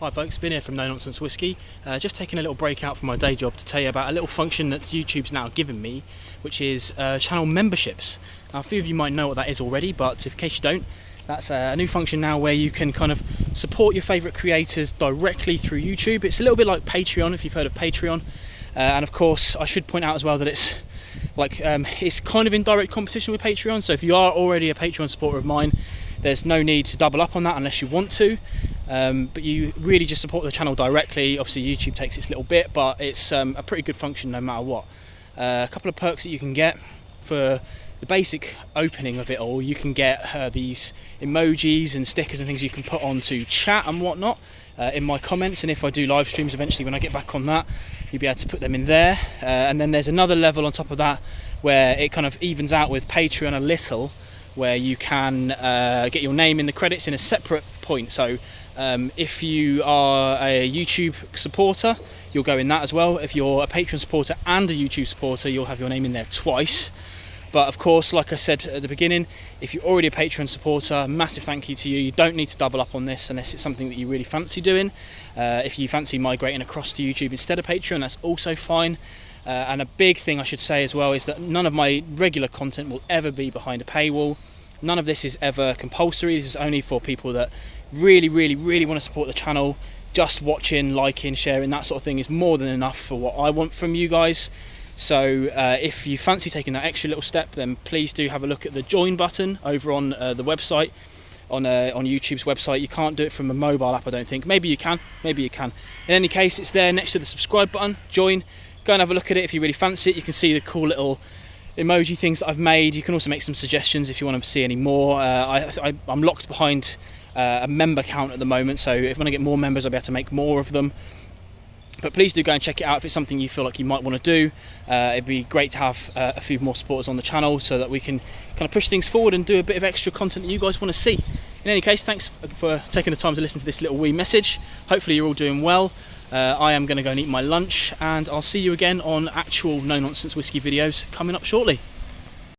Hi folks, Vin here from No Nonsense Whiskey. Just taking a little break out from my day job to tell you about a little function that YouTube's now given me, which is channel memberships. Now a few of you might know what that is already, but in case you don't, that's a new function now where you can kind of support your favourite creators directly through YouTube. It's a little bit like Patreon, if you've heard of Patreon. And of course, I should point out as well that it's it's kind of in direct competition with Patreon. So if you are already a Patreon supporter of mine, there's no need to double up on that unless you want to. But you really just support the channel directly. Obviously YouTube takes its little bit, but it's a pretty good function no matter what. A couple of perks that you can get for the basic opening of it all. You can get these emojis and stickers and things you can put onto chat and whatnot in my comments, and if I do live streams eventually when I get back on that, you'll be able to put them in there. And then there's another level on top of that where it kind of evens out with Patreon a little, where you can get your name in the credits in a separate point. So if you are a YouTube supporter, you'll go in that as well. If you're a Patreon supporter and a YouTube supporter, you'll have your name in there twice. But of course, like I said at the beginning, if you're already a Patreon supporter, massive thank you to you. You don't need to double up on this unless it's something that you really fancy doing. If you fancy migrating across to YouTube instead of Patreon, that's also fine. And a big thing I should say as well is that none of my regular content will ever be behind a paywall. None of this is ever compulsory. This is only for people that really want to support the channel. Just watching, liking, sharing, that sort of thing is more than enough for what I want from you guys. So if you fancy taking that extra little step, then please do have a look at the join button over on the website, on YouTube's website. You can't do it from a mobile app, I don't think. Maybe you can, maybe you can. In any case, it's there next to the subscribe button, join. Go and have a look at it if you really fancy it. You can see the cool little emoji things that I've made. You can also make some suggestions if you want to see any more. I'm locked behind a member count at the moment, so if when I get more members I'll be able to make more of them. But please do go and check it out if it's something you feel like you might want to do. It'd be great to have a few more supporters on the channel so that we can kind of push things forward and do a bit of extra content that you guys want to see. In any case, thanks for taking the time to listen to this little wee message. Hopefully you're all doing well. I am going to go and eat my lunch, and I'll see you again on actual No Nonsense Whiskey videos coming up shortly.